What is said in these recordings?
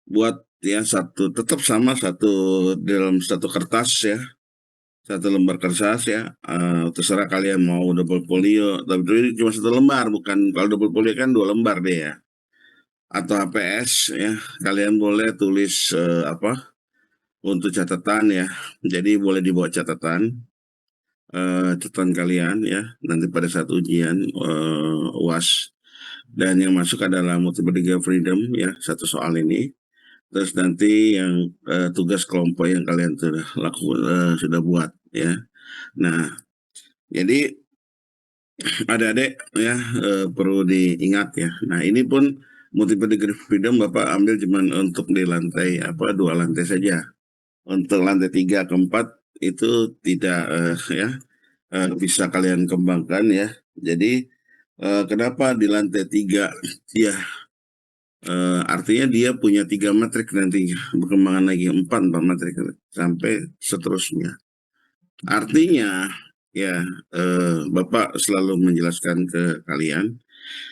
buat ya tetap sama dalam satu kertas ya, satu lembar kertas ya. Terserah kalian mau double folio, tapi ini cuma satu lembar, bukan kalau double folio kan dua lembar deh ya. Atau HPS ya, kalian boleh tulis untuk catatan ya. Jadi boleh dibawa catatan kalian ya nanti pada saat ujian UAS, dan yang masuk adalah multiple degree freedom ya, satu soal ini. Terus nanti yang tugas kelompok yang kalian sudah lakukan, sudah buat ya. Nah, jadi adik-adik ya, perlu diingat ya. Nah, ini pun multiple degree freedom Bapak ambil cuman untuk di lantai dua lantai saja. Untuk lantai tiga ke empat itu tidak ya bisa kalian kembangkan ya. Jadi kenapa di lantai tiga ya, artinya dia punya tiga matrik nanti, perkembangan lagi empat matrik sampai seterusnya. Artinya ya, Bapak selalu menjelaskan ke kalian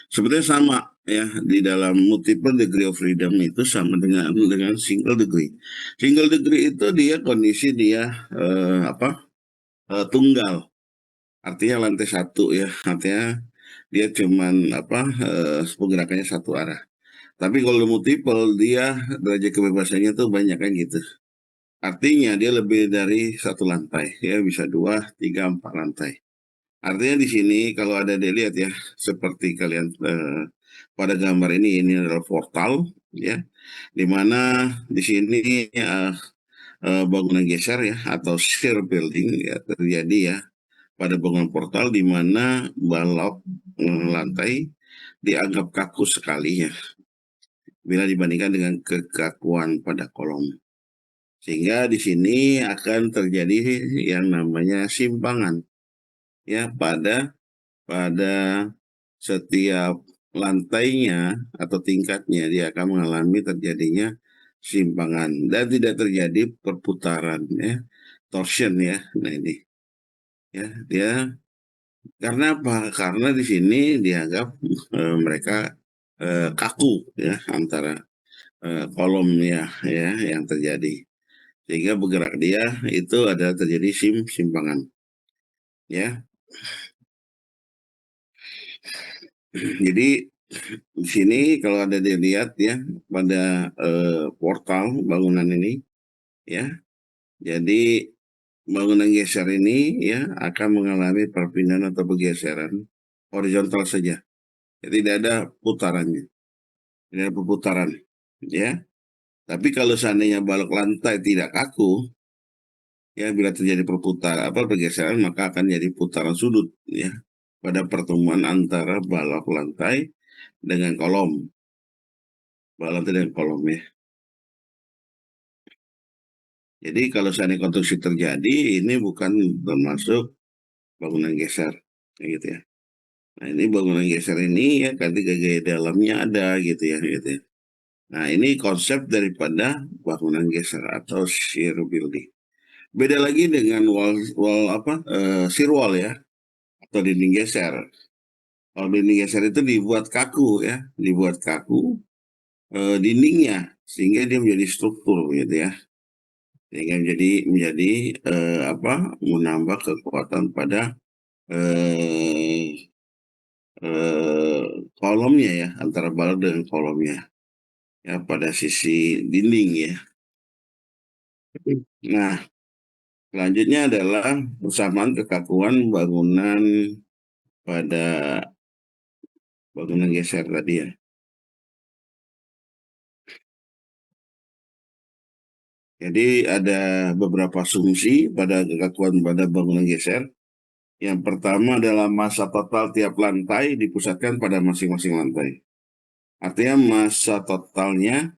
sebetulnya sama ya, di dalam multiple degree of freedom itu sama dengan single degree. Single degree itu dia kondisi dia tunggal. Artinya lantai satu ya, artinya dia cuman pergerakannya satu arah. Tapi kalau multiple dia derajat kebebasannya tuh banyak kan gitu. Artinya dia lebih dari satu lantai, ya bisa dua, tiga, empat lantai. Artinya di sini kalau ada dilihat ya, seperti kalian pada gambar ini adalah portal ya, di mana di sini bangunan geser ya atau shear building ya terjadi ya pada bangunan portal, di mana balok lantai dianggap kaku sekali ya bila dibandingkan dengan kekakuan pada kolom. Sehingga di sini akan terjadi yang namanya simpangan ya pada setiap lantainya atau tingkatnya, dia akan mengalami terjadinya simpangan dan tidak terjadi perputaran ya, torsion ya. Nah ini ya, dia karena apa? Karena di sini dianggap mereka kaku ya antara kolomnya ya yang terjadi, sehingga bergerak dia itu ada terjadi simpangan ya. Jadi di sini kalau ada dilihat ya pada portal bangunan ini ya, jadi bangunan geser ini ya akan mengalami perpindahan atau pergeseran horizontal saja. Jadi tidak ada putarannya, tidak ada perputaran ya. Tapi kalau seandainya balok lantai tidak kaku, ya bila terjadi pergeseran maka akan jadi putaran sudut ya pada pertemuan antara balok lantai dengan kolom, balok lantai dengan kolom ya. Jadi kalau seandainya konstruksi terjadi, ini bukan termasuk bangunan geser, kayak gitu ya. Nah ini bangunan geser ini ya, nanti gaya dalamnya ada gitu ya, gitu ya. Nah ini konsep daripada bangunan geser atau shear building. Beda lagi dengan shear wall ya, atau dinding geser. Kalau dinding geser itu dibuat kaku ya, dibuat kaku dindingnya sehingga dia menjadi struktur gitu ya. Sehingga menjadi menambah kekuatan pada eh, eh, kolomnya ya, antara balok dengan kolomnya ya pada sisi dinding ya. Nah, selanjutnya adalah persamaan kekakuan bangunan pada bangunan geser tadi ya. Jadi ada beberapa asumsi pada kekakuan pada bangunan geser. Yang pertama adalah massa total tiap lantai dipusatkan pada masing-masing lantai. Artinya massa totalnya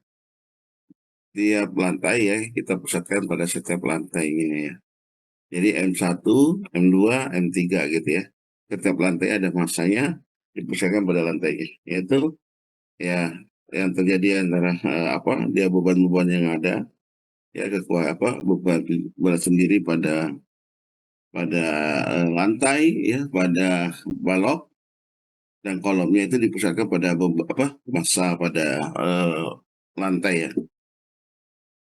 tiap lantai ya kita pusatkan pada setiap lantai ini ya. Jadi M1, M2, M3 gitu ya. Setiap lantai ada massanya dipusatkan pada lantainya. Yaitu ya yang terjadi antara dia beban-beban yang ada ya kekuatan beban berat sendiri pada pada lantai ya, pada balok dan kolomnya itu dipusatkan pada massa pada lantai ya.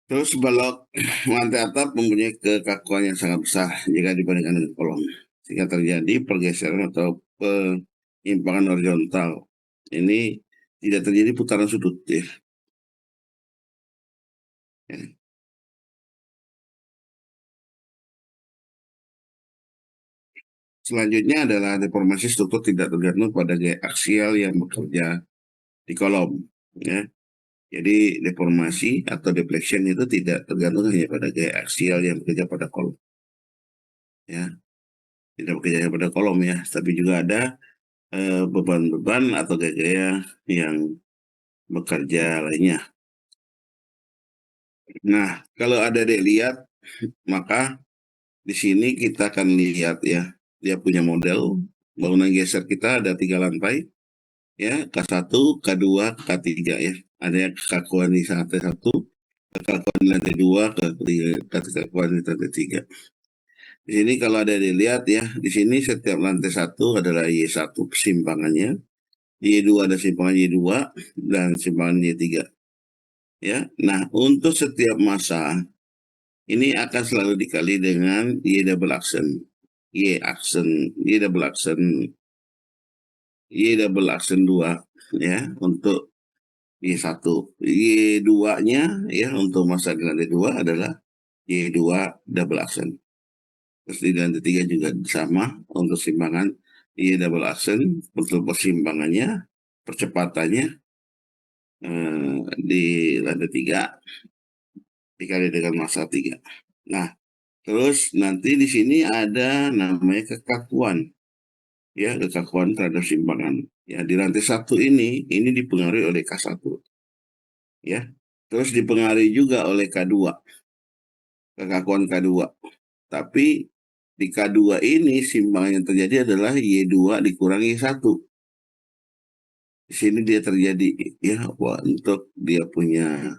Terus balok lantai atap mempunyai kekakuan yang sangat besar jika dibandingkan dengan kolom, sehingga terjadi pergeseran atau penyimpangan horizontal. Ini tidak terjadi putaran sudut ya. Ya. Selanjutnya adalah deformasi struktur tidak tergantung pada gaya aksial yang bekerja di kolom. Ya. Jadi deformasi atau deflection itu tidak tergantung hanya pada gaya aksial yang bekerja pada kolom. Ya, tidak bekerja pada kolom ya, tapi juga ada beban-beban atau gaya-gaya yang bekerja lainnya. Nah, kalau ada adik lihat, maka di sini kita akan lihat ya, dia punya model bangunan geser kita ada 3 lantai, ya K1, K2, K3 ya. Ada yang kekakuan di lantai 1, kekakuan di lantai 2, kekakuan di lantai 3. Di sini kalau ada dilihat ya, di sini setiap lantai 1 adalah Y1 simpangannya, Y2 ada simpangan Y2 dan simpangan Y3 ya. Nah, untuk setiap masa ini akan selalu dikali dengan Y double aksen. Y double aksen, Y double aksen 2 ya untuk Y1. Y2-nya ya untuk masa di lantai 2 adalah Y2 double aksen. Terus di lantai 3 juga sama untuk simpangan Y double aksen untuk persimpangannya, percepatannya di lantai 3 dikali dengan massa 3. Nah, terus nanti di sini ada namanya kekakuan, ya kekakuan terhadap simpangan. Ya di lantai 1 ini dipengaruhi oleh K1, ya. Terus dipengaruhi juga oleh K2, kekakuan K2. Tapi di K2 ini simpangan yang terjadi adalah Y2 dikurangi Y1. Di sini dia terjadi ya wah, untuk dia punya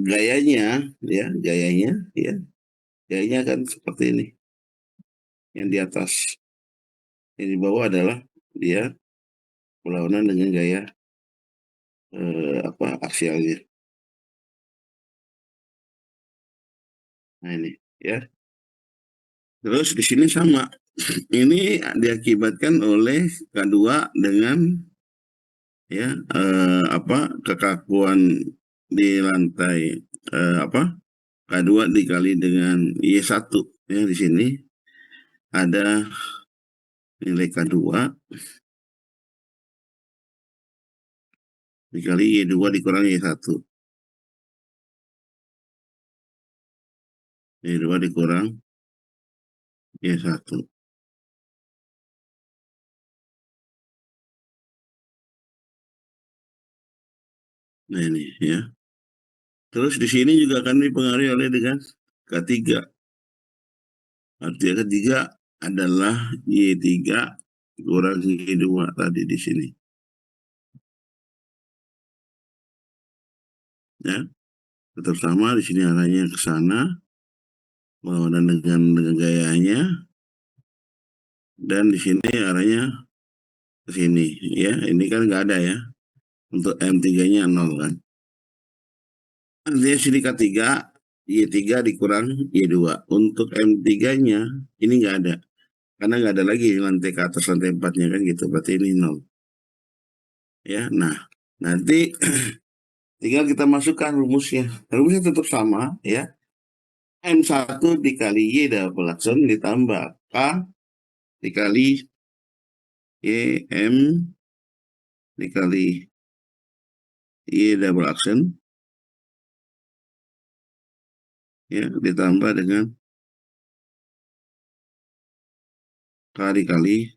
gayanya ya gayanya kan seperti ini. Yang di atas, yang di bawah adalah dia berlawanan dengan gaya apa aksialnya. Nah ini ya. Terus di sini sama. Ini diakibatkan oleh K2 dengan ya apa kekakuan di lantai apa K2 dikali dengan Y1 ya. Di sini ada nilai K2 dikali Y2 dikurangi Y1. Y2 dikurang Y1. Nah ini ya. Terus di sini juga akan dipengaruhi oleh dengan K3. Artinya ketiga adalah Y3 kurang Y2 tadi di sini. Ya, tetap sama di sini arahnya ke sana, berlawanan dengan gayanya, dan di sini arahnya ke sini. Ya, ini kan nggak ada ya. Untuk M3-nya 0 kan. Artinya sini K3, Y3 dikurang Y2. Untuk M3-nya ini nggak ada. Karena nggak ada lagi lantai ke atas lantai 4-nya kan gitu. Berarti ini 0. Ya, nah nanti tinggal kita masukkan rumusnya. Rumusnya tetap sama ya. M1 dikali Y double aksen ditambah K dikali Y M dikali Y double aksen ya ditambah dengan K dikali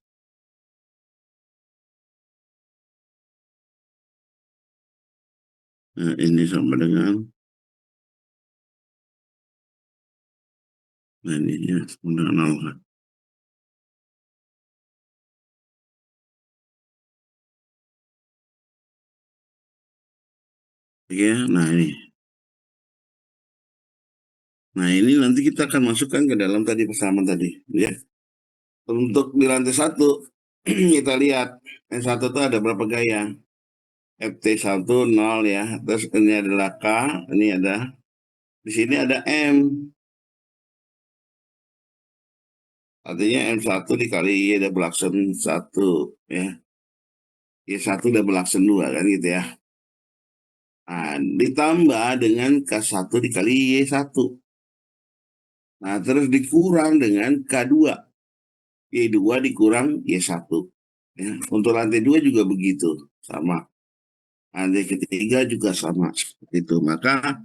ini sama dengan ini ya sama dengan 0 kan. Ya, nah ini nanti kita akan masukkan ke dalam tadi persamaan tadi ya. Untuk di lantai 1 kita lihat yang satu itu ada berapa gaya. FT1 nol ya. Terus ini adalah K, ini ada di sini ada M. Artinya M1 dikali Y double aksen 1 ya. Y1 double aksen 2 kan gitu ya. Nah, ditambah dengan K1 dikali Y1. Nah, terus dikurang dengan K2. Y2 dikurang Y1. Ya. Untuk lantai 2 juga begitu. Sama. Lantai ketiga juga sama. Itu. Maka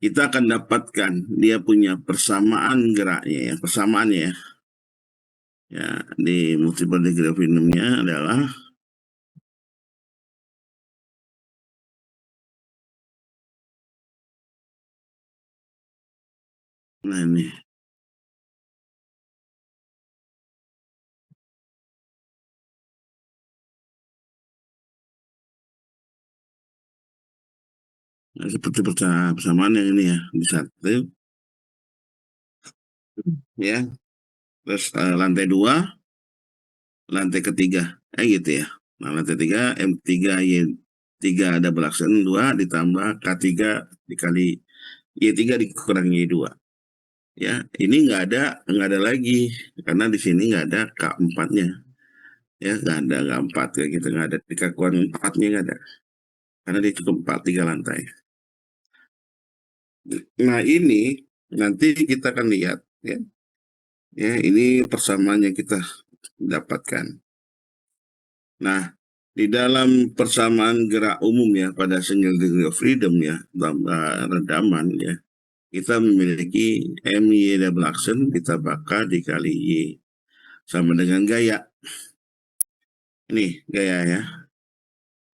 kita akan dapatkan dia punya persamaan geraknya ya. Persamaannya ya. Ya, di multiple degree of freedom-nya adalah, nah ini, nah, seperti persamaan yang ini ya. Di satu, ya. Terus lantai 2, lantai ketiga. Gitu ya. Nah, lantai 3, M3, Y3 ada belakang 2 ditambah K3 dikali Y3 dikurang Y2. Ya, ini nggak ada lagi karena di sini nggak ada K4-nya. Ya, nggak ada K4 kayak gitu, nggak ada di kakuan 4-nya nggak ada. Karena dia cukup 4, 3 lantai. Nah, ini nanti kita akan lihat ya. Ya, ini persamaan yang kita dapatkan. Nah, di dalam persamaan gerak umum ya pada single degree of freedom ya, dalam redaman ya, kita memiliki MY double action ditambah K dikali Y sama dengan gaya. Ini gaya ya.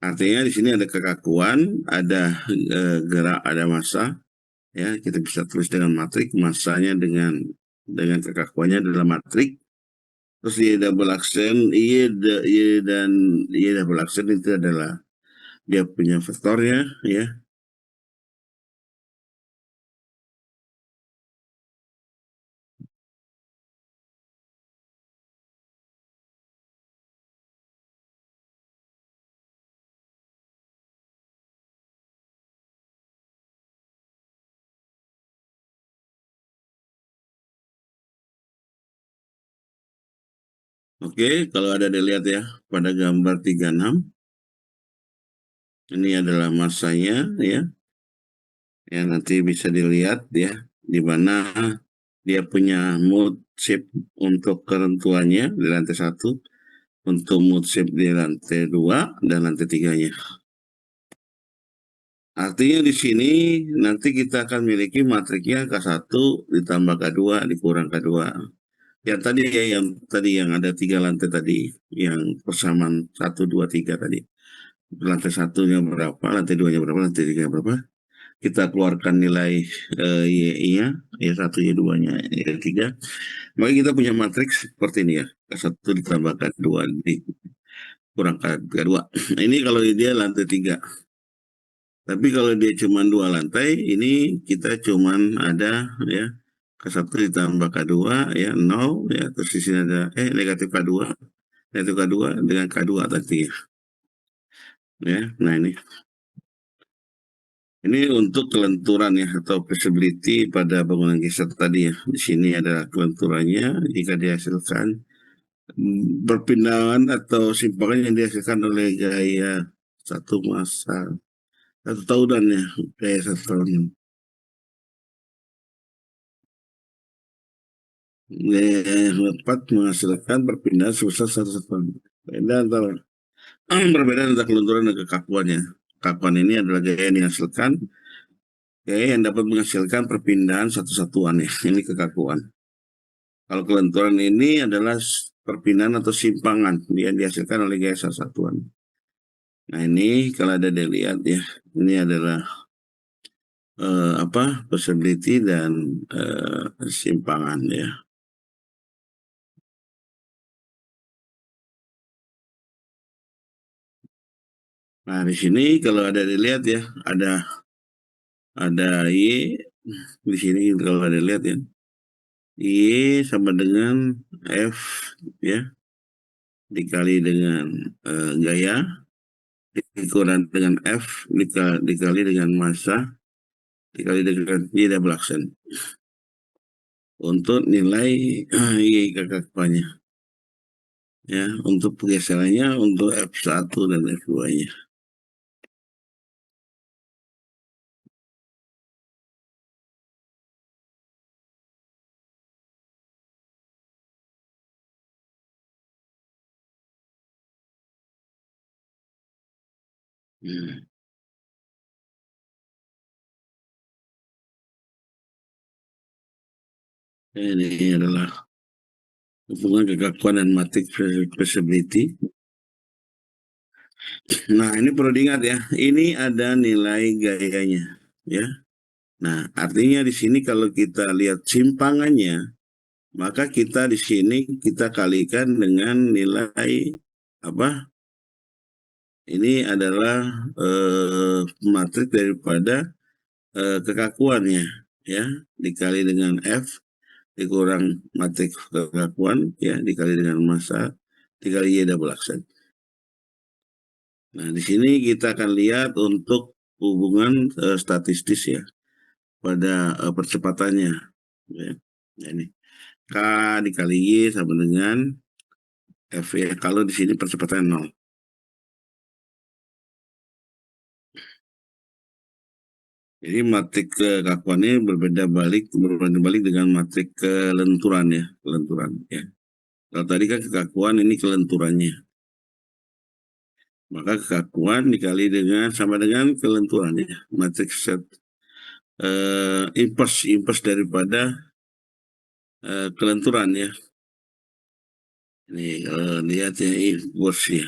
Artinya di sini ada kekakuan, ada gerak, ada massa. Ya, kita bisa tulis dengan matrik, massanya dengan kekakuannya adalah matrik. Terus Y double action, Y dan Y double action itu adalah dia punya vektornya ya. Oke, kalau ada dilihat ya pada gambar 36, ini adalah masanya ya. Ya nanti bisa dilihat ya di mana dia punya mood shape untuk kerentuannya di lantai 1, untuk mood shape di lantai 2 dan lantai 3-nya. Artinya di sini nanti kita akan miliki matriknya K1 ditambah K2 dikurang K2. Yang tadi ya, yang tadi yang ada 3 lantai tadi, yang persamaan 1, 2, 3 tadi. Lantai satunya berapa, lantai 2-nya berapa, lantai 3-nya berapa. Kita keluarkan nilai Y-nya, Y1, Y2-nya, Y3. Maka kita punya matriks seperti ini ya. K1 ditambah K2 dikurang K2. Ini kalau dia lantai 3. Tapi kalau dia cuma 2 lantai, ini kita cuma ada ya K1 ditambah K2 ya 0 ya, terus di sini ada negatif K2, negatif K2 dengan K2 tadi ya. Nah, ini untuk kelenturan ya atau flexibility pada bangunan geser tadi ya. Di sini ada kelenturannya jika dihasilkan perpindahan atau simpangan yang dihasilkan oleh gaya satu masa 1 tahunan ya, gaya 1 tahun. Yang dapat menghasilkan perpindahan sebesar 1 tahun. Beda antara Berbeda antara kelenturan dan kekakuannya. Kekakuan ini adalah gaya yang dihasilkan, gaya yang dapat menghasilkan perpindahan satu satuan ya. Ini kekakuan. Kalau kelenturan ini adalah perpindahan atau simpangan yang dihasilkan oleh gaya satu satuan. Nah, ini kalau ada dilihat ya, ini adalah possibility dan simpangan ya. Nah, di sini kalau ada dilihat ya, ada Y di sini kalau ada dilihat ya, Y sama dengan F ya dikali dengan gaya dikurang dengan F dikali dengan massa dikali dengan Y double action untuk nilai Y kekakuannya. Ya, untuk pergeserannya untuk F1 dan F2-nya. Hmm. Ini adalah hubungan kekakuan dan matrix feasibility. Nah, ini perlu diingat ya. Ini ada nilai gayanya, ya. Nah, artinya di sini kalau kita lihat simpangannya, maka kita di sini kita kalikan dengan nilai apa? Ini adalah matriks daripada kekakuannya, ya, dikali dengan F dikurang matriks kekakuan, ya, dikali dengan massa dikali Y double action. Nah, di sini kita akan lihat untuk hubungan statistis ya pada percepatannya. Ya. Nah, ini K dikali Y sama dengan F ya. Kalau di sini percepatan 0. Jadi matrik kekakuan ini berbeda balik dengan matrik kelenturan ya, kelenturan ya. Kalau tadi kan kekakuan ini kelenturannya. Maka kekakuan dikali dengan sama dengan kelenturannya. Matrik set impuls daripada kelenturan ya. Ini lihat ya impuls ya.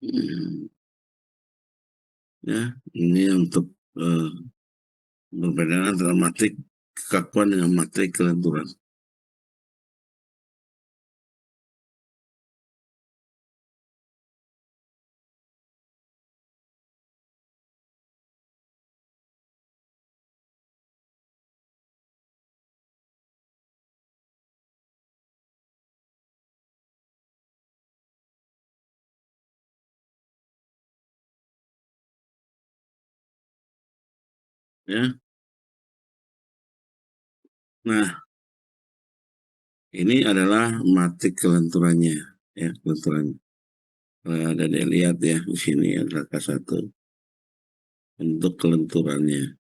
Hmm, ya, ini untuk eh, perbedaan antara matrik kekakuan dengan matrik kelenturan. Ya, nah ini adalah matrik kelenturannya, ya kelenturan. Ada dilihat ya di sini adalah K1 untuk kelenturannya.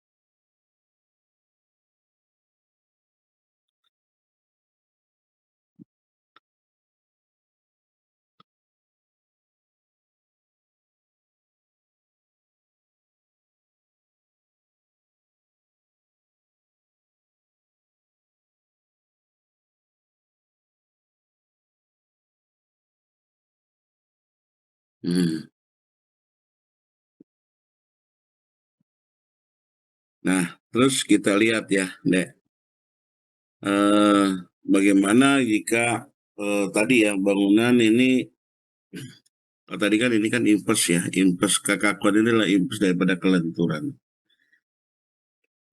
Hmm. Nah, terus kita lihat ya, Dek. Eh, Bagaimana jika tadi ya bangunan ini, tadi kan ini kan impuls ya, impuls kekakuan ini adalah impuls daripada kelenturan.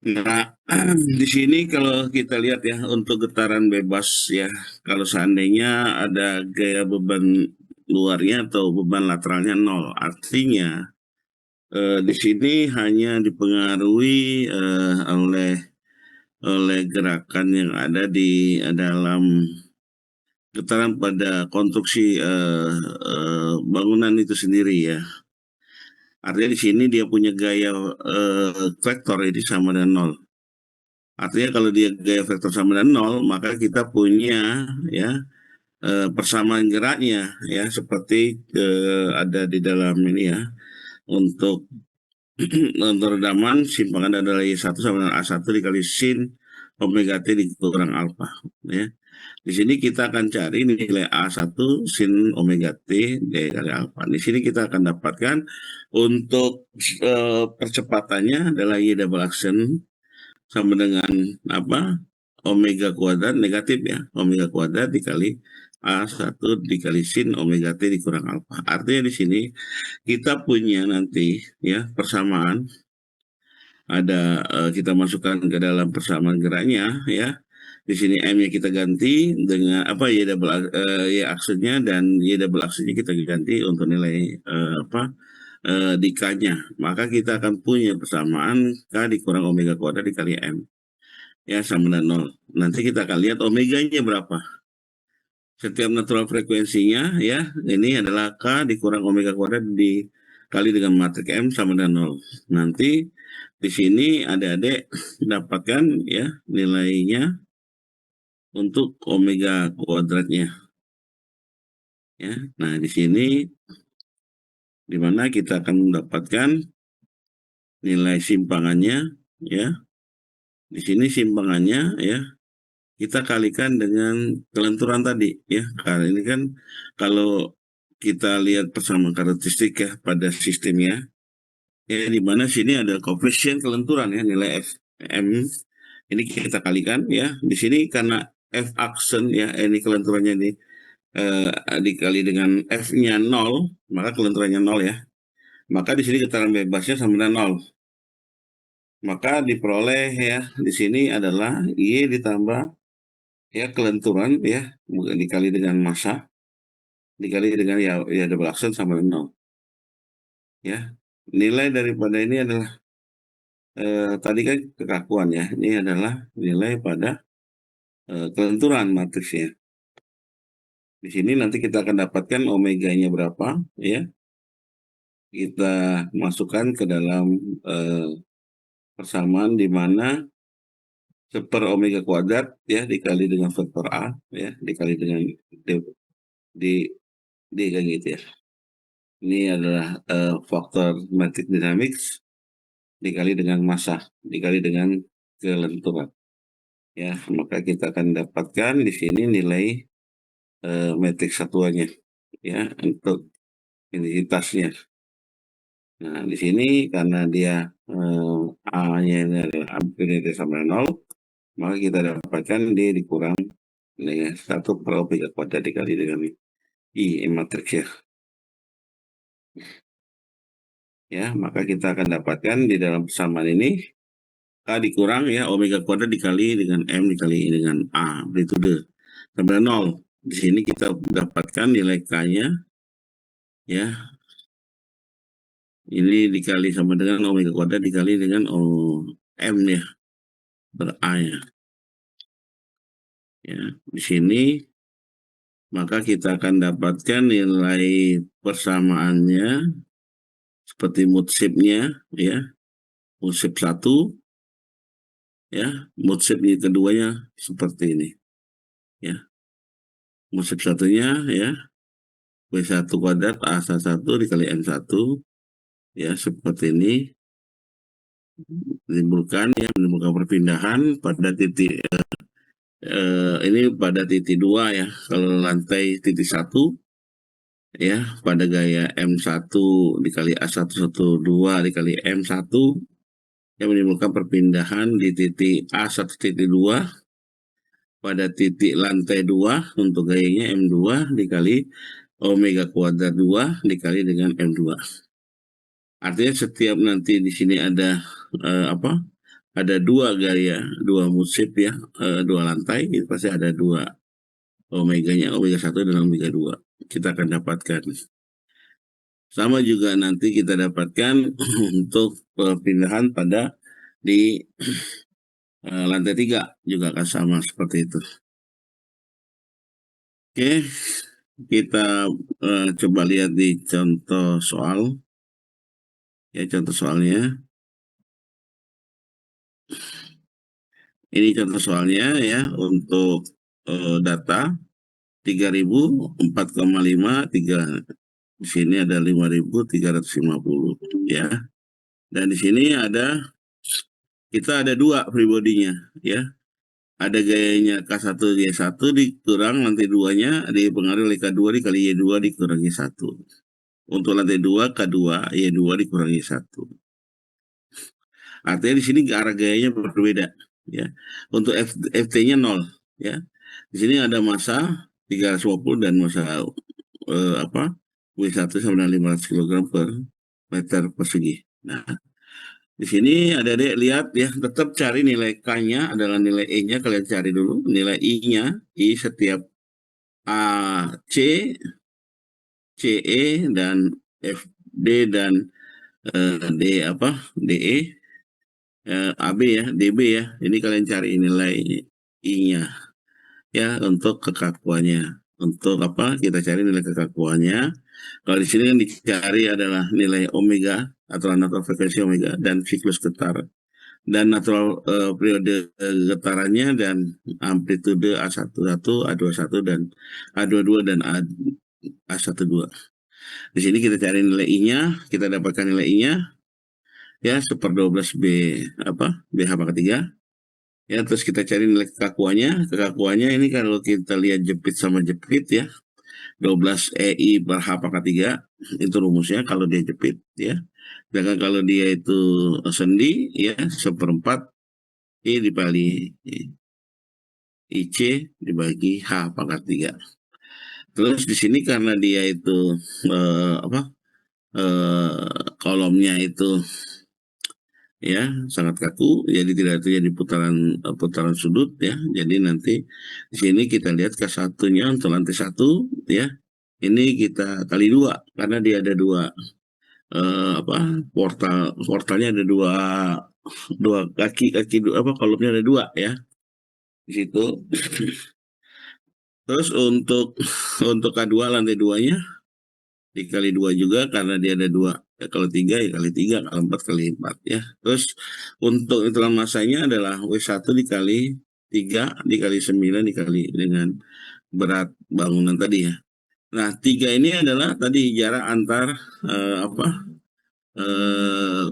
Nah, di sini kalau kita lihat ya untuk getaran bebas ya, kalau seandainya ada gaya beban luarnya atau beban lateralnya nol, artinya di sini hanya dipengaruhi oleh gerakan yang ada di dalam getaran pada konstruksi bangunan itu sendiri ya. Artinya di sini dia punya gaya vektor ini sama dengan nol. Artinya kalau dia gaya vektor sama dengan nol, maka kita punya ya persamaan geraknya ya seperti ada di dalam ini ya untuk untuk redaman simpangan adalah Y1 sama dengan A1 dikali sin omega T dikurang alfa ya. Di sini kita akan cari nilai A1 sin omega T dikali alfa. Di sini kita akan dapatkan untuk percepatannya adalah Y double action sama dengan apa? Omega kuadrat negatif ya. Omega kuadrat dikali A1 dikali sin omega T dikurang alfa. Artinya di sini kita punya nanti ya persamaan ada kita masukkan ke dalam persamaan geraknya ya. Di sini M-nya kita ganti dengan apa Y double Y aksennya, dan Y double aksennya kita ganti untuk nilai di K-nya. Maka kita akan punya persamaan K dikurang omega kuadrat dikali M, ya, sama dengan nol. Nanti kita akan lihat omeganya berapa. Setiap natural frekuensinya, ya, ini adalah K dikurang omega kuadrat dikali dengan matriks M sama dengan nol. Nanti di sini adik-adik dapatkan, ya, nilainya untuk omega kuadratnya, ya. Nah, di sini di mana kita akan mendapatkan nilai simpangannya, ya. Di sini simpangannya, ya, kita kalikan dengan kelenturan tadi, ya. Karena ini kan kalau kita lihat persamaan karakteristik, ya, pada sistemnya, ya, di mana sini ada koefisien kelenturan, ya, nilai F M ini kita kalikan, ya. Di sini karena F aksen, ya, ini kelenturannya ini dikali dengan F-nya 0, maka kelenturannya 0, ya. Maka di sini keterangan bebasnya sama dengan 0. Maka diperoleh, ya, di sini adalah Y ditambah, ya, kelenturan, ya, dikali dengan massa, dikali dengan, ya double aksen sama dengan 0. Ya. Nilai daripada ini adalah tadi kan kekakuan, ya. Ini adalah nilai pada kelenturan matriksnya. Di sini nanti kita akan dapatkan omeganya berapa, ya. Kita masukkan ke dalam persamaan di mana seper omega kuadrat, ya, dikali dengan vektor A, ya, dikali dengan di kayak gitu, ya. Ini adalah faktor matrix dynamics dikali dengan massa, dikali dengan kelenturan. Ya, maka kita akan dapatkan di sini nilai matriks satuannya, ya, untuk identitasnya. Nah, di sini karena dia A-nya ini adalah amplitude sama 0, maka kita dapatkan D dikurang dengan 1/omega kuadrat dikali dengan I matriks, ya. Ya, maka kita akan dapatkan di dalam persamaan ini K dikurang, ya, omega kuadrat dikali dengan M dikali dengan A, amplitude sama 0. Di sini kita dapatkan nilai K-nya, ya, ini dikali sama dengan omega kuadrat dikali dengan M, ya, per A-nya. Ya, di sini maka kita akan dapatkan nilai persamaannya seperti mutsipnya, ya, mutsip 1, ya, mutsip di keduanya seperti ini, ya. Mutsip satunya, ya, B1 kuadrat A1 dikali M1, ya, seperti ini, menimbulkan perpindahan pada titik ini pada titik 2, ya. Kalau lantai titik 1, ya, pada gaya M1 dikali A112 dikali M1, yang menimbulkan perpindahan di titik A1.2 pada titik lantai 2 untuk gayanya M2 dikali omega kuadrat 2 dikali dengan M2. Artinya setiap nanti di sini ada ada dua gaya, dua musib, ya, dua lantai, itu pasti ada dua omeganya, omega 1 dan omega 2. Kita akan dapatkan. Sama juga nanti kita dapatkan untuk perpindahan pada di lantai 3 juga akan sama seperti itu. Oke, kita coba lihat di contoh soal. Ya, contoh soalnya. Ini contoh soalnya, ya, untuk data 3.000, 4,5, 3. Di sini ada 5.350, ya. Dan di sini kita ada dua free body-nya, ya. Ada gayanya K1 Y1 dikurang lantai 2-nya dipengaruhi oleh K2 dikali Y2 dikurangi 1. Untuk lantai 2 K2 Y2 dikurangi 1. Artinya di sini arah gayanya berbeda, ya. Untuk FT-nya 0, ya. Di sini ada massa 350 dan massa W1 sama dengan 500 kg per meter persegi. Nah, Di sini adik-adik lihat ya, tetap cari nilai K-nya adalah nilai E-nya, kalian cari dulu. Nilai I-nya, I setiap A, C, CE, dan FD, dan D apa, DE, AB ya, DB ya. Ini kalian cari nilai I-nya ya untuk kekakuannya. Untuk apa? Kita cari nilai kekakuannya. Kalau di sini kan dicari adalah nilai omega atau natural frekuensi omega dan siklus getar dan natural periode getarannya dan amplitude A11, A21 dan A22 dan A12. Di sini kita cari nilai I-nya, kita dapatkan nilai I-nya ya 1/12 B apa? BH pangkat 3. Ya, terus kita cari nilai kekakuannya. Kekakuannya ini kalau kita lihat jepit sama jepit ya, 12 EI per H pangkat 3 itu rumusnya kalau dia jepit ya. Sedangkan kalau dia itu sendi ya, 1/4 I dibagi IC dibagi H pangkat 3. Terus di sini karena dia itu apa, kolomnya itu ya sangat kaku, jadi tidak terjadi putaran sudut ya. Jadi nanti di sini kita lihat ke satunya untuk lantai satu ya. Ini kita kali dua karena dia ada dua apa, portalnya ada dua, dua kaki, apa, kolomnya ada dua ya di situ. Terus untuk K2 lantai duanya dikali dua juga karena dia ada dua. Ya, kalau tiga ya kali tiga, kalau empat kali empat ya. Terus untuk itulah masanya adalah W1 dikali 3 dikali 9 dikali dengan berat bangunan tadi ya. Nah, 3 ini adalah tadi jarak antar apa,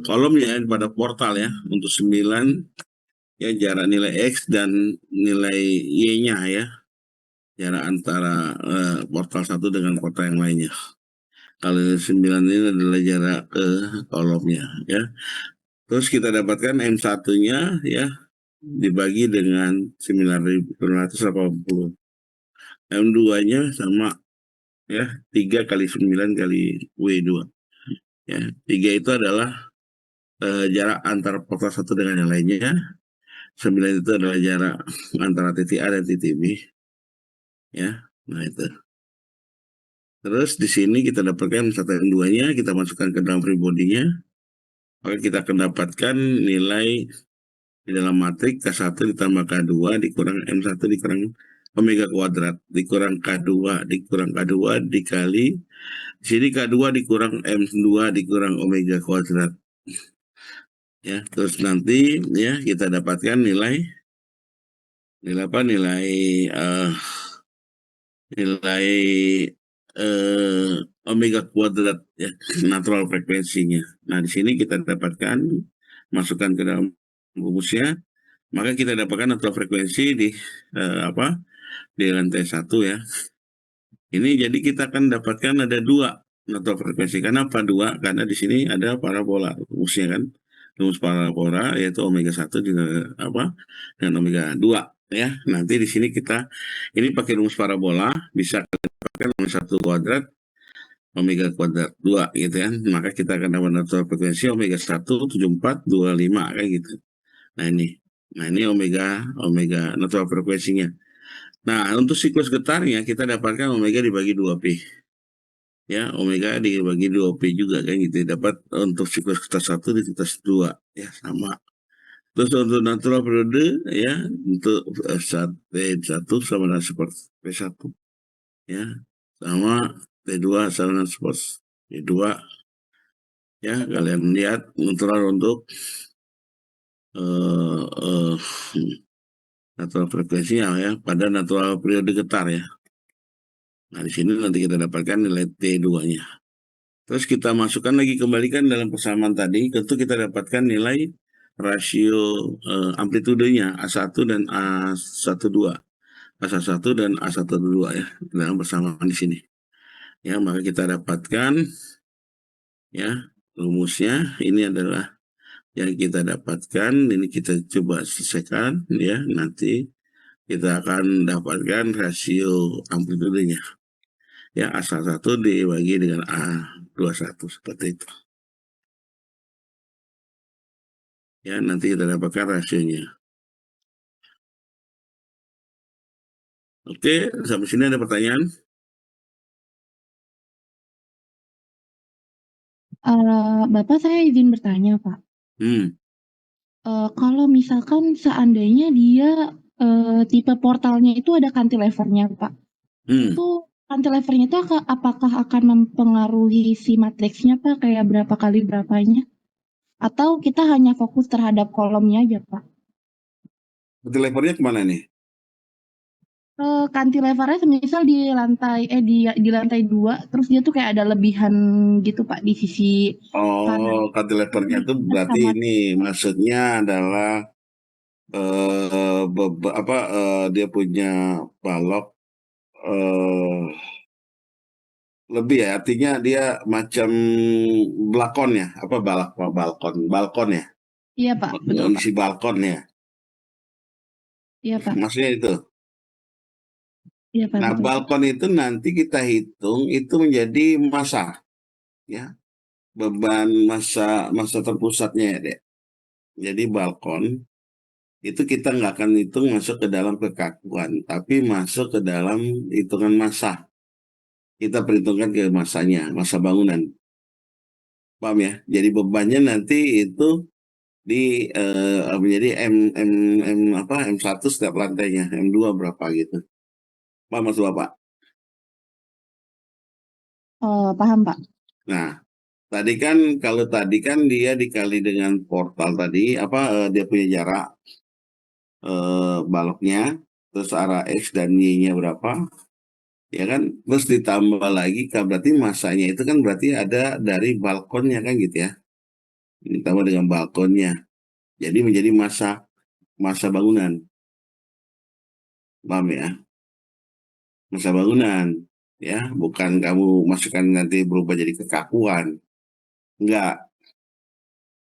kolomnya pada portal ya. Untuk 9 ya jarak nilai X dan nilai Y-nya ya. Jarak antara portal satu dengan portal yang lainnya. Kalau 9 ini adalah jarak ke kolomnya ya. Terus kita dapatkan M1-nya ya dibagi dengan 9.980. M2-nya sama ya, 3 kali 9 kali W2. Ya, 3 itu adalah jarak antara portal satu dengan yang lainnya. 9 itu adalah jarak antara titik A dan titik B. Ya, nah itu. Terus di sini kita dapatkan satu M2-nya, kita masukkan ke dalam free body-nya. Maka kita akan dapatkan nilai di dalam matrik K1 ditambah K2 dikurang M1 dikurang omega kuadrat dikurang K2 dikurang K2 dikali di sini K2 dikurang M2 dikurang omega kuadrat ya. Terus nanti ya kita dapatkan nilai nilai apa, nilai eh, nilai omega kuadrat ya, natural frekuensinya. Nah, di sini kita dapatkan, masukkan ke dalam rumusnya, maka kita dapatkan natural frekuensi di apa, di lantai satu ya. Ini jadi kita akan dapatkan ada dua natural frekuensi. Kenapa dua? Karena di sini ada parabola rumusnya kan. Rumus parabola yaitu omega satu juga apa, dan omega 2 ya. Nanti di sini kita ini pakai rumus parabola bisa dapatkan omega 1 kuadrat omega kuadrat 2 gitu ya. Maka kita akan dapat natural frekuensi omega 1 7425 kayak gitu. Nah ini. Nah ini omega omega natural frekuensinya. Nah, untuk siklus getarnya kita dapatkan omega dibagi 2P. Ya, omega dibagi 2P juga kan gitu. Dapat untuk siklus getar 1 di siklus 2 ya sama. Terus untuk natural periode ya untuk T1 sama dengan seperti P1 ya. Sama T2 sama dengan seperti T2 ya. Kalian lihat natural untuk eh, eh, natural frekuensinya ya pada natural periode getar ya. Nah, di sini nanti kita dapatkan nilai T2-nya. Terus kita masukkan lagi, kembalikan dalam persamaan tadi, tentu kita dapatkan nilai rasio amplitudenya A1 dan A12. A11 dan A12 ya, dalam persamaan di sini. Ya, maka kita dapatkan ya rumusnya ini adalah yang kita dapatkan, ini kita coba selesaikan ya, nanti kita akan dapatkan rasio amplitudenya. Ya, A11 dibagi dengan A21 seperti itu. Ya, nanti kita dapatkan rasionya. Oke, sampai sini ada pertanyaan? Bapak, saya izin bertanya, Pak. Hmm, Kalau misalkan seandainya dia tipe portalnya itu ada cantilevernya, Pak. hmm. Itu cantilevernya itu apakah akan mempengaruhi si matriksnya, Pak? Kayak berapa kali berapanya? Atau kita hanya fokus terhadap kolomnya aja, Pak? Levelnya kemana nih? Cantilevernya semisal di lantai 2, terus dia tuh kayak ada lebihan gitu, Pak, di sisi Oh, kanan. cantilevernya itu Nah, berarti sama ini maksudnya adalah dia punya balok lebih ya, artinya dia macam balkon ya, apa balkon ya, iya, Pak, betul, Pak. isi balkon ya, Iya, Pak. maksudnya itu. Iya, Pak, Nah, betul, Pak. balkon itu nanti kita hitung itu menjadi massa ya, beban massa terpusatnya ya, Dek. Jadi balkon itu kita nggak akan hitung masuk ke dalam kekakuan, tapi masuk ke dalam hitungan massa. Kita perhitungkan ke massanya, massa bangunan. Paham ya? Jadi bebannya nanti itu di menjadi M1 setiap lantainya, M2 berapa gitu. Paham maksud Bapak? Paham, Pak. Nah, tadi kan kalau tadi kan dia dikali dengan portal tadi apa dia punya jarak baloknya, terus arah X dan Y-nya berapa, ya kan? Terus ditambah lagi kan berarti masanya itu kan berarti ada dari balkonnya kan gitu ya. Ditambah dengan balkonnya. Jadi menjadi masa masa bangunan. Paham ya? Masa bangunan. Ya, bukan kamu masukkan nanti berubah jadi kekakuan. Enggak,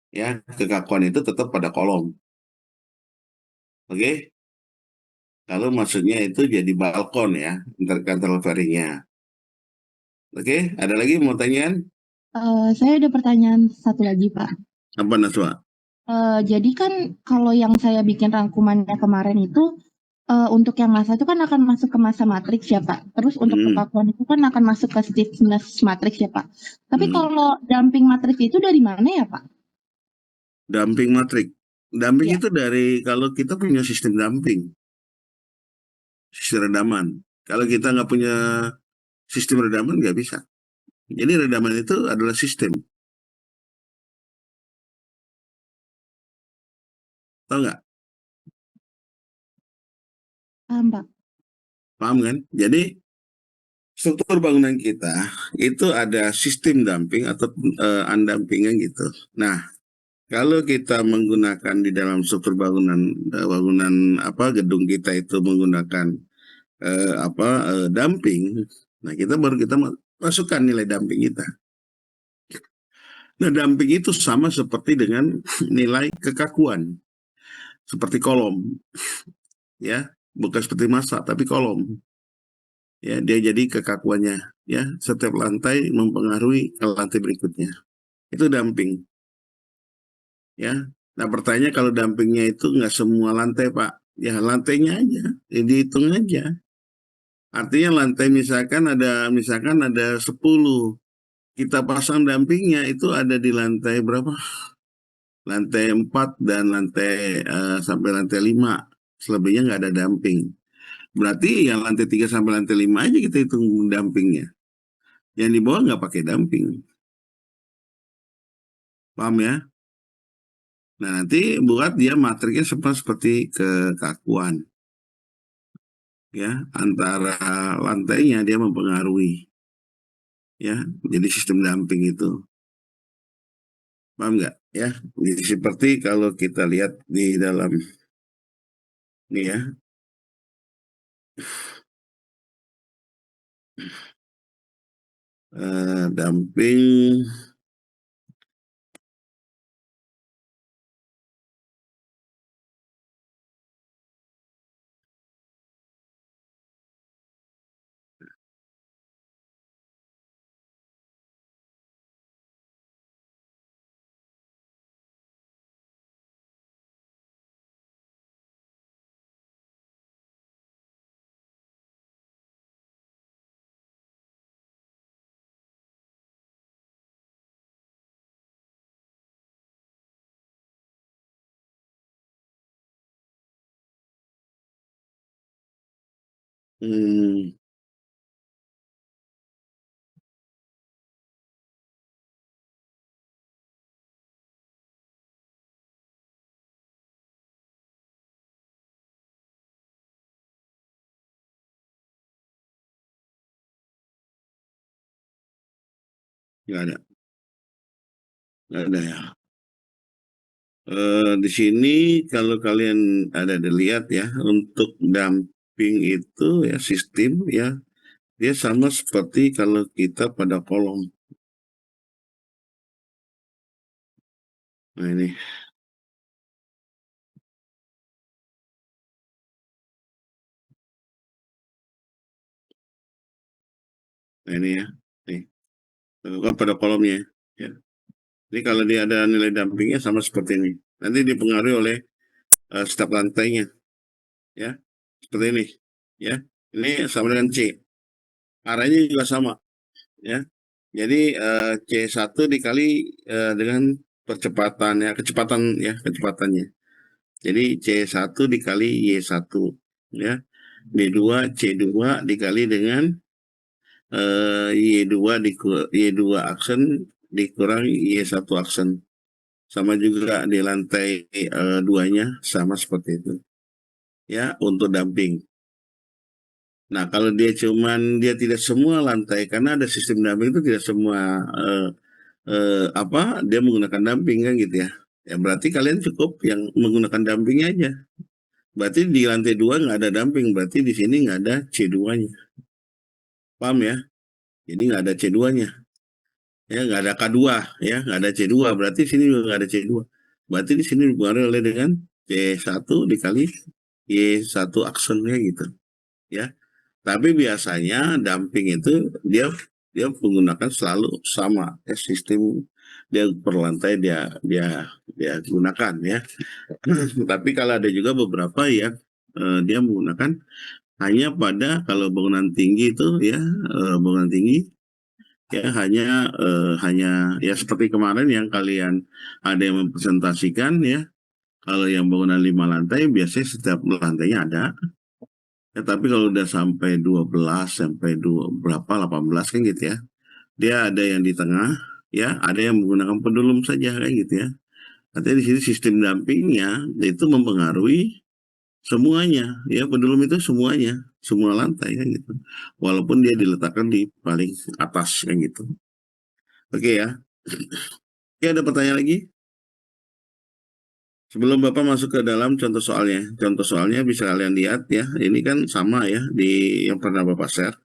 ya. Kekakuan itu tetap pada kolom. Oke? Kalau maksudnya itu jadi balkon ya, intercantileveringnya. Oke, ada lagi mau tanyain? Saya ada pertanyaan satu lagi, Pak. Apa Naswa? Jadi kan kalau yang saya bikin rangkumannya kemarin itu, untuk yang massa itu kan akan masuk ke massa matriks ya, Pak. Terus untuk Hmm, kekakuan itu kan akan masuk ke stiffness matriks ya, Pak. Tapi hmm. kalau damping matriks itu dari mana ya, Pak? Dumping matrik. Dumping Ya, itu dari kalau kita punya sistem dumping, sistem redaman. Kalau kita nggak punya sistem redaman nggak bisa. Jadi redaman itu adalah sistem, tahu nggak? paham, Pak. Paham kan? Jadi struktur bangunan kita itu ada sistem dumping atau undumpingan gitu. Nah, kalau kita menggunakan di dalam struktur bangunan apa gedung kita itu menggunakan dumping, nah kita masukkan nilai dumping kita. Nah, dumping itu sama seperti dengan nilai kekakuan, seperti kolom, ya, bukan seperti massa tapi kolom, ya, dia jadi kekakuannya, ya, setiap lantai mempengaruhi ke lantai berikutnya. Itu dumping, ya. Nah, pertanyaan kalau dumpingnya itu nggak semua lantai, Pak, ya lantainya aja, ya, dihitung aja. Artinya lantai misalkan ada 10, kita pasang dampingnya itu ada di lantai berapa? Lantai 4 dan sampai lantai 5. Selebihnya nggak ada damping. Berarti yang lantai 3 sampai lantai 5 aja kita hitung dampingnya. Yang di bawah nggak pakai damping. Paham ya? Nah, nanti buat dia matriknya seperti kekakuan. Ya, antara lantainya dia mempengaruhi. Ya, jadi sistem damping itu. Paham nggak? Ya, jadi seperti kalau kita lihat di dalam ini ya, damping Hmm, nggak ada, nggak ada ya. Di sini kalau kalian ada dilihat ya, untuk damping itu ya sistem ya, dia sama seperti kalau kita pada kolom. Nah ini, nah ini ya, nih, kan pada kolomnya ya. Ini kalau dia ada nilai dampingnya sama seperti ini. Nanti dipengaruhi oleh setiap lantainya ya, seperti ini ya. Ini sama dengan C. Arahnya juga sama ya. Jadi C1 dikali dengan percepatan ya, kecepatan ya, kecepatannya. Jadi C1 dikali Y1 ya. D2 C2 dikali dengan Y2 Y2 aksen dikurang Y1 aksen. Sama juga di lantai duanya sama seperti itu. Ya, untuk damping. Nah, kalau dia tidak semua lantai karena ada sistem damping itu tidak semua dia menggunakan damping kan gitu ya. Ya berarti kalian cukup yang menggunakan dampingnya aja. Berarti di lantai dua nggak ada damping, berarti di sini nggak ada C2-nya. Paham ya? Jadi nggak ada C2-nya. Ya nggak ada K2 ya, nggak ada C2. Berarti sini juga nggak ada C2. Berarti di sini dipengaruhi oleh dengan C1 dikali Y1 aksennya gitu ya. Tapi biasanya damping itu dia dia menggunakan selalu sama ya, sistem dia per lantai dia gunakan ya. Tapi kalau ada juga beberapa yang dia menggunakan hanya pada kalau bangunan tinggi itu ya, bangunan tinggi ya hanya ya seperti kemarin yang kalian ada yang mempresentasikan ya. Kalau yang bangunan 5 lantai biasanya setiap lantainya ada. Ya, tapi kalau udah sampai 12 sampai berapa 18 kan gitu ya. Dia ada yang di tengah ya, ada yang menggunakan pendulum saja kayak gitu ya. Artinya di sini sistem dampingnya itu mempengaruhi semuanya, ya pendulum itu semuanya, semua lantai kan gitu. Walaupun dia diletakkan di paling atas kan gitu. Oke ya. Oke, ada pertanyaan lagi? Sebelum Bapak masuk ke dalam contoh soalnya. Contoh soalnya bisa kalian lihat ya. Ini kan sama ya di yang pernah Bapak share.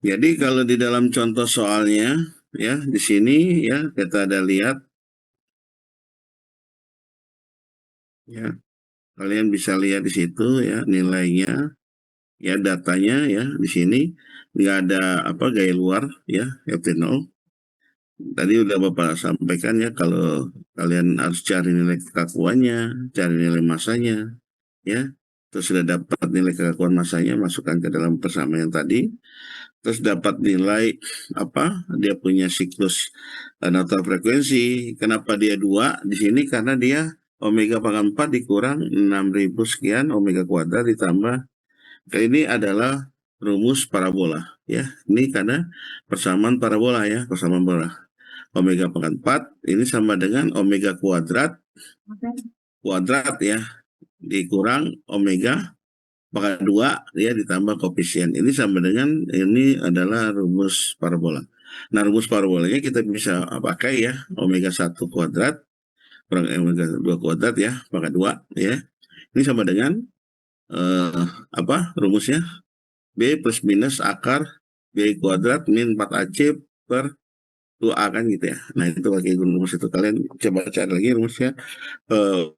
Jadi kalau di dalam contoh soalnya ya di sini ya kita ada lihat ya. Kalian bisa lihat di situ ya nilainya ya datanya ya di sini nggak ada apa gaya luar ya FT0. Tadi udah Bapak sampaikan ya kalau kalian harus cari nilai kekakuannya, cari nilai masanya, ya. Terus sudah dapat nilai kekakuan masanya, masukkan ke dalam persamaan tadi. Terus dapat nilai apa? Dia punya siklus natal frekuensi. Kenapa dia 2 di sini? Karena dia omega pangkat 4 dikurang 6.000 sekian omega kuadrat ditambah. Ini adalah rumus parabola, ya. Ini karena persamaan parabola ya, persamaan parabola. Omega pangkat 4 ini sama dengan omega kuadrat ya dikurang omega pangkat 2 ya ditambah koefisien. Ini sama dengan ini adalah rumus parabola. Nah, rumus parabolanya kita bisa pakai ya omega 1 kuadrat kurang omega 2 kuadrat ya pangkat 2 ya. Ini sama dengan rumusnya B plus minus akar B kuadrat min 4AC per 2A kan gitu ya. Nah itu pakai rumus itu kalian coba cari lagi rumusnya eh,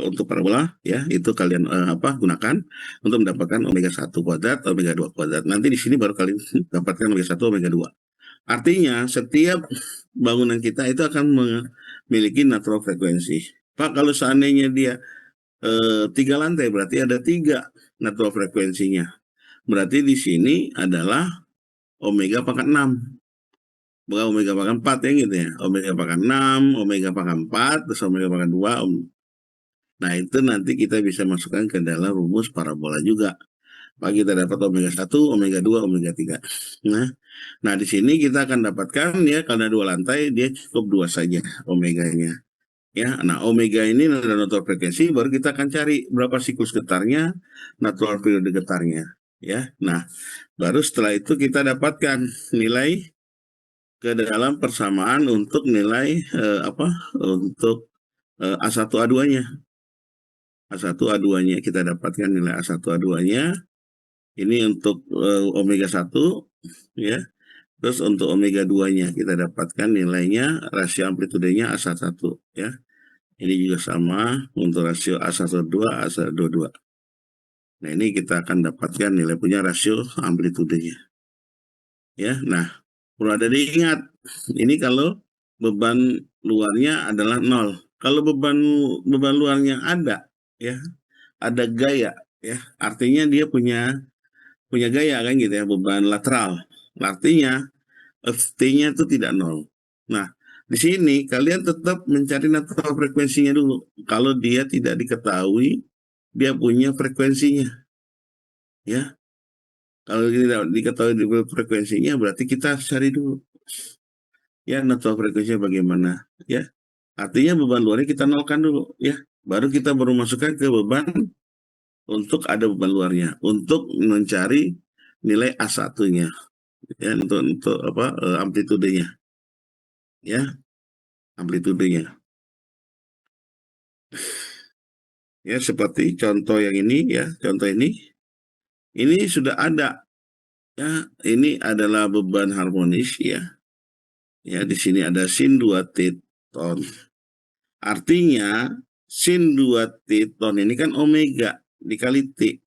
untuk parabola ya itu kalian gunakan untuk mendapatkan omega 1 kuadrat omega 2 kuadrat. Nanti di sini baru kalian dapatkan omega 1 omega 2. Artinya setiap bangunan kita itu akan memiliki natural frekuensi. Pak kalau seandainya dia 3 lantai berarti ada 3 natural frekuensinya. Berarti di sini adalah omega pangkat 6. Bukan omega pangkat 4 ya gitu ya. Omega pangkat 6, omega pangkat 4, terus omega pangkat 2. Nah itu nanti kita bisa masukkan ke dalam rumus parabola juga. Maka kita dapat omega 1, omega 2, omega 3. Nah, nah di sini kita akan dapatkan ya karena dua lantai dia cukup dua saja omeganya. Ya, nah omega ini adalah natural frekuensi, baru kita akan cari berapa siklus getarnya, natural periode getarnya. Ya, nah baru setelah itu kita dapatkan nilai ke dalam persamaan untuk nilai apa? Untuk A1 A2-nya. A1 A2-nya kita dapatkan nilai A1 A2-nya. Ini untuk omega 1 ya. Terus untuk omega 2-nya kita dapatkan nilainya rasio amplitudenya A1 ya. Ini juga sama untuk rasio A12 A22. Nah, ini kita akan dapatkan nilai punya rasio amplitudenya. Ya, nah, perlu ada diingat, ini kalau beban luarnya adalah nol. Kalau beban beban luarnya ada, ya, ada gaya, ya, artinya dia punya punya gaya kan gitu ya, beban lateral. Artinya Ft-nya itu tidak nol. Nah, di sini kalian tetap mencari natural frekuensinya dulu. Kalau dia tidak diketahui, dia punya frekuensinya, ya. Kalau tidak diketahui frekuensinya, berarti kita cari dulu, ya, natural frekuensinya bagaimana, ya. Artinya beban luarnya kita nolkan dulu, ya. Baru masukkan ke beban untuk ada beban luarnya, untuk mencari nilai A1-nya, ya, untuk apa amplitudenya, ya, amplitudenya. Ya, seperti contoh yang ini ya, contoh ini sudah ada ya, ini adalah beban harmonis ya. Ya, di sini ada sin 2 T ton. Artinya sin 2 T ton ini kan omega dikali T.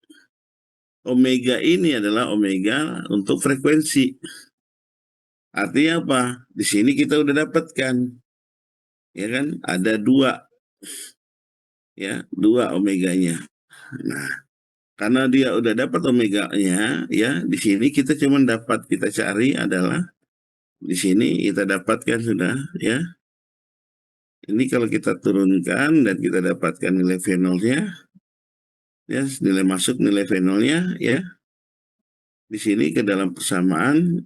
Omega ini adalah omega untuk frekuensi. Artinya apa? Di sini kita udah dapatkan ya kan ada dua ya, dua omeganya. Nah, karena dia udah dapat omeganya, ya di sini kita cari adalah di sini kita dapatkan sudah ya. Ini kalau kita turunkan dan kita dapatkan nilai V0-nya, ya nilai masuk nilai V0-nya ya. Di sini ke dalam persamaan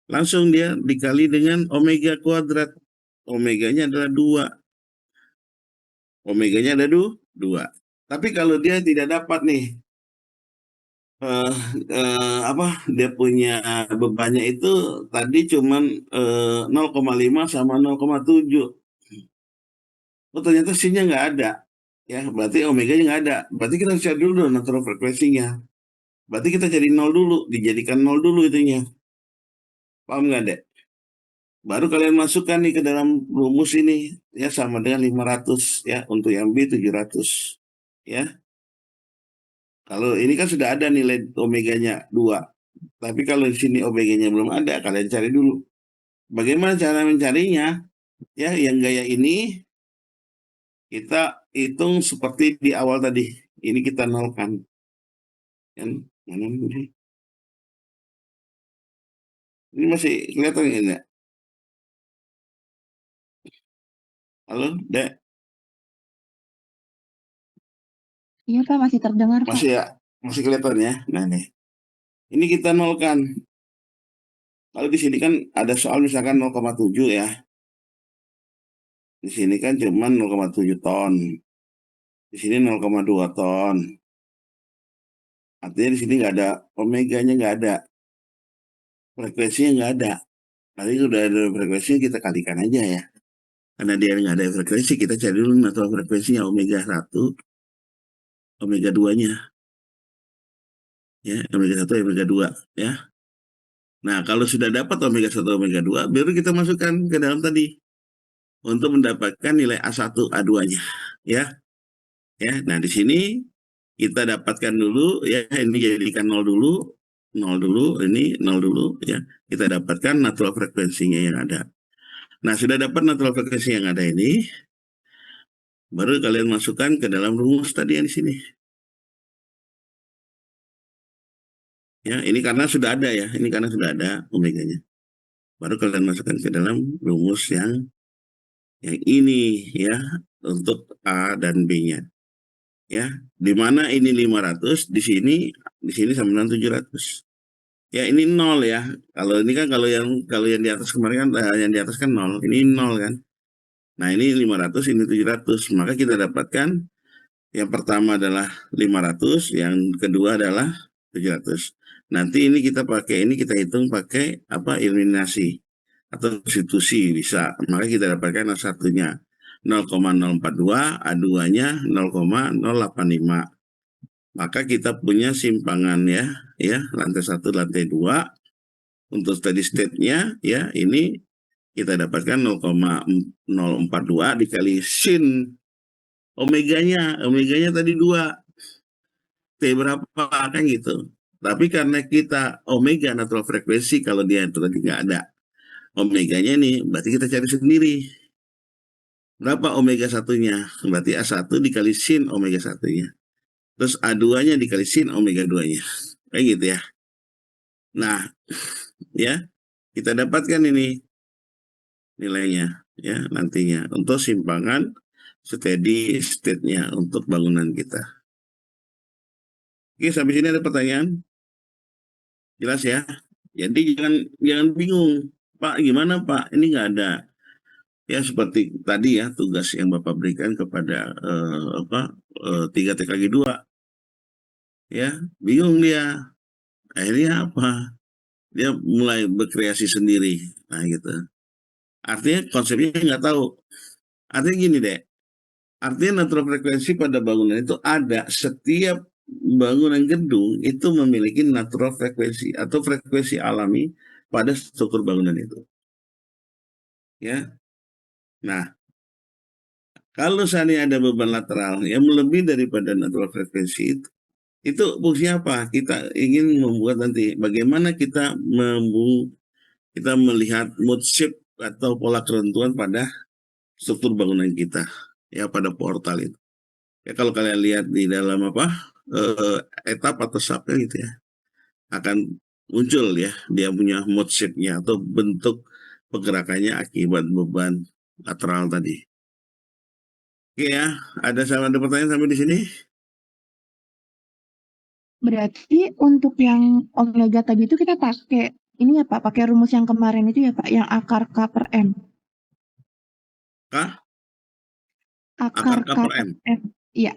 langsung dia dikali dengan omega kuadrat. Omeganya adalah 2. Omeganya ada 2. Tapi kalau dia tidak dapat nih eh, apa dia punya bebannya itu tadi cuman 0,5 sama 0,7. Oh ternyata sinnya nggak ada. Ya berarti omeganya nggak ada. Berarti kita harus cari dulu dong natural frekuensinya. Berarti kita cari nol dulu, dijadikan nol dulu itunya. Paham nggak dek? Baru kalian masukkan nih ke dalam rumus ini ya sama dengan 500 ya untuk yang B 700 ya. Kalau ini kan sudah ada nilai omeganya 2. Tapi kalau di sini omeganya belum ada, kalian cari dulu. Bagaimana cara mencarinya? Ya, yang gaya ini kita hitung seperti di awal tadi. Ini kita nolkan. Kan? Mana ini? Ini masih kelihatan ini ya? Halo, Dek? Iya Pak, masih terdengar Pak. Masih ya? Masih kelihatan ya? Nah nih, ini kita nolkan. Kalau di sini kan ada soal misalkan 0,7 ya. Di sini kan cuma 0,7 ton. Di sini 0,2 ton. Artinya di sini nggak ada omeganya, nggak ada. Frekuensinya nggak ada. Nanti udah ada frekuensinya kita kalikan aja ya. Karena dia nggak ada frekuensi, kita cari dulu natural frekuensinya omega 1, omega 2-nya. Ya, omega 1, omega 2. Ya. Nah, kalau sudah dapat omega 1, omega 2, baru kita masukkan ke dalam tadi. Untuk mendapatkan nilai A1, A2-nya. Ya. Ya, nah di sini kita dapatkan dulu ya, ini jadikan nol dulu, nol dulu, ini nol dulu ya. Kita dapatkan natural frekuensinya yang ada. Nah, sudah dapat natural frekuensi yang ada ini, baru kalian masukkan ke dalam rumus tadi yang di sini. Ya, ini karena sudah ada ya, ini karena sudah ada omeganya. Baru kalian masukkan ke dalam rumus yang ini ya untuk A dan B-nya. ya. Di mana ini 500, di sini sama dengan 700. Ya ini nol ya. Kalau ini kan kalau yang di atas kemarin kan yang di atas kan nol, ini nol kan. Nah, ini 500, ini 700. Maka kita dapatkan yang pertama adalah 500, yang kedua adalah 700. Nanti ini kita hitung pakai apa, eliminasi atau substitusi bisa. Maka kita dapatkan A1-nya 0,042, A2-nya 0,085. Maka kita punya simpangan ya, lantai 1, lantai 2. Untuk steady state-nya ya, ini kita dapatkan 0,042 dikali sin omeganya tadi 2, T berapa kan gitu. Tapi karena kita omega natural frekuensi, kalau dia itu tadi nggak ada omeganya nih, berarti kita cari sendiri. Berapa omega satunya? Berarti A1 dikali sin omega satunya. Terus A2-nya dikali sin omega 2-nya. Kayak gitu ya. Nah, ya, kita dapatkan ini nilainya ya nantinya untuk simpangan steady state-nya untuk bangunan kita. Oke, sampai sini ada pertanyaan? Jelas ya? Jadi jangan jangan bingung, Pak, gimana Pak? Ini nggak ada. Ya seperti tadi ya, tugas yang Bapak berikan kepada 3 TKG 2, ya, bingung dia. Akhirnya apa? Dia mulai berkreasi sendiri. Nah, gitu. Artinya konsepnya nggak tahu. Artinya gini deh, artinya natural frekuensi pada bangunan itu ada. Setiap bangunan gedung itu memiliki natural frekuensi atau frekuensi alami pada struktur bangunan itu. Ya. Nah, kalau seandainya ada beban lateral yang lebih daripada natural frekuensi itu fungsinya apa? Kita ingin membuat nanti bagaimana kita melihat mood shape atau pola keruntuhan pada struktur bangunan kita, ya, pada portal itu. Ya, kalau kalian lihat di dalam etap atau subnya gitu ya, akan muncul ya dia punya mood shape-nya atau bentuk pergerakannya akibat beban lateral tadi. Oke ya, ada pertanyaan sampai di sini? Berarti untuk yang omega tadi itu kita pakai ini ya Pak, pakai rumus yang kemarin itu ya Pak, yang akar K per M. Kah? Akar Akar K K per per M? M. Iya.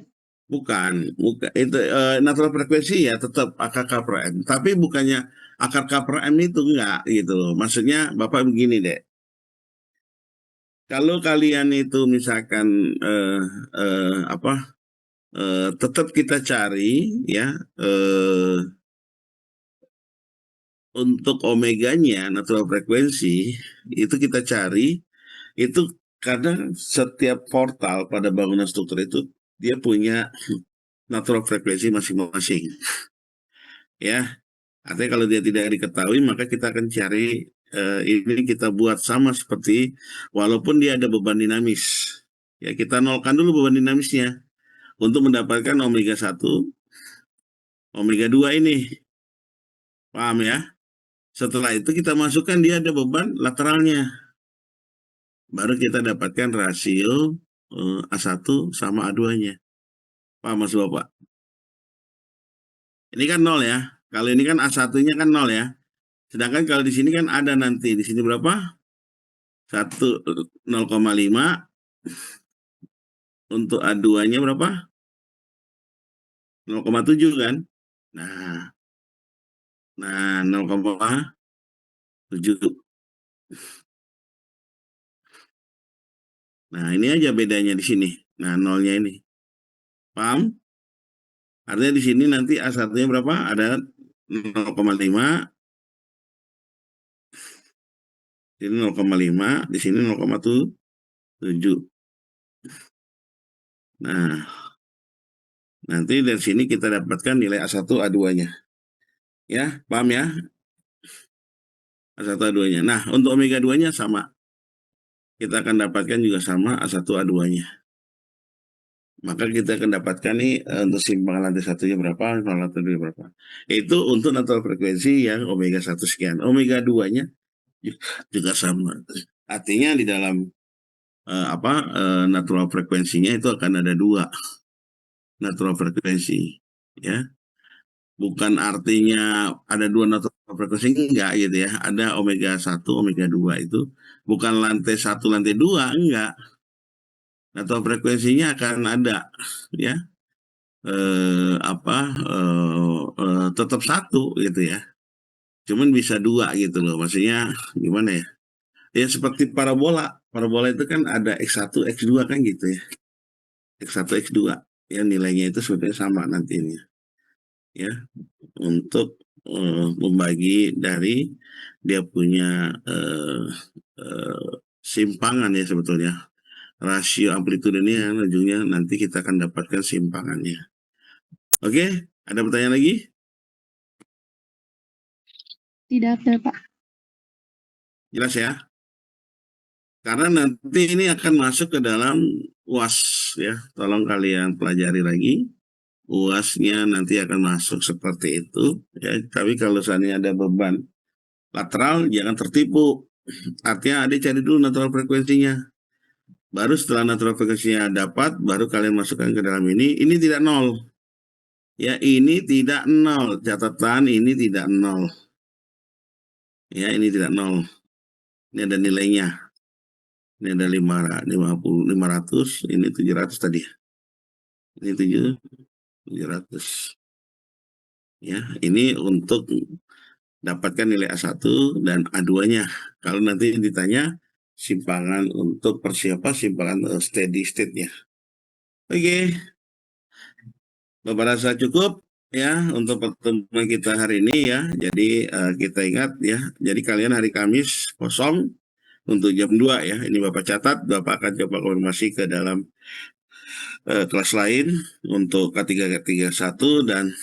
Bukan itu natural frekuensi ya, tetap akar K per M. Tapi bukannya akar K per M itu enggak gitu loh. Maksudnya Bapak begini deh. Kalau kalian itu misalkan tetap kita cari ya, untuk omeganya natural frekuensi itu kita cari itu kadang setiap portal pada bangunan struktur itu dia punya natural frekuensi masing-masing ya. Artinya kalau dia tidak diketahui, maka kita akan cari ini kita buat sama seperti walaupun dia ada beban dinamis. Ya, kita nolkan dulu beban dinamisnya untuk mendapatkan omega 1, omega 2 ini. Paham ya? Setelah itu kita masukkan dia ada beban lateralnya. Baru kita dapatkan rasio A1 sama A2-nya. Paham Mas Bapak? Ini kan nol ya. Kalau ini kan A1-nya kan nol ya. Sedangkan kalau di sini kan ada nanti. Di sini berapa? 0,5. Untuk A2-nya berapa? 0,7 kan? Nah, nah 0,7. Nah, ini aja bedanya di sini. Nah, nolnya ini. Paham? Artinya di sini nanti A1-nya berapa? Ada 0,5, di sini 0,5, di sini 0,7. Nah, nanti dari sini kita dapatkan nilai A1, A2-nya. Ya, paham ya? A1, A2-nya. Nah, untuk omega 2-nya sama. Kita akan dapatkan juga sama A1, A2-nya. Maka kita akan dapatkan nih untuk simpangan lantai satunya berapa, nol lantai dua berapa. Itu untuk natural frekuensi yang omega 1 sekian. Omega 2-nya juga sama. Artinya di dalam natural frekuensinya itu akan ada 2. natural frekuensi, ya. Bukan artinya ada dua natural frekuensi, enggak gitu ya. Ada omega 1, omega 2 itu bukan lantai satu, lantai dua, enggak. Natural frekuensinya akan ada, ya. Tetap satu gitu ya. Cuman bisa dua gitu loh. Maksudnya gimana ya? Ya seperti parabola. Parabola itu kan ada X1, X2 kan gitu ya. X1, X2. Ya nilainya itu sebetulnya sama nantinya. Ya, untuk membagi dari dia punya simpangan ya sebetulnya. Rasio amplitude ini yang ujungnya nanti kita akan dapatkan simpangannya. Oke, ada pertanyaan lagi? Tidak ada, Pak. Jelas ya? Karena nanti ini akan masuk ke dalam UAS ya. Tolong kalian pelajari lagi. UASnya nanti akan masuk seperti itu ya. Tapi kalau seandainya ada beban lateral jangan tertipu. Artinya adik cari dulu natural frekuensinya. Baru setelah natural frekuensinya dapat, baru kalian masukkan ke dalam ini. Ini tidak nol. Ya, ini tidak nol. Catatan ini tidak nol. Ya, ini tidak nol. Ini ada nilainya. Ini ada 500, ini 700 tadi. Ini 700. Ya, ini untuk dapatkan nilai A1 dan A2-nya. Kalau nanti ditanya simpangan untuk persiapan simpangan steady state-nya. Oke, Bapak rasa cukup ya untuk pertemuan kita hari ini ya. Jadi kita ingat ya, jadi kalian hari Kamis kosong untuk jam 2 ya. Ini Bapak catat, Bapak akan coba konfirmasi ke dalam kelas lain untuk K3 K31 dan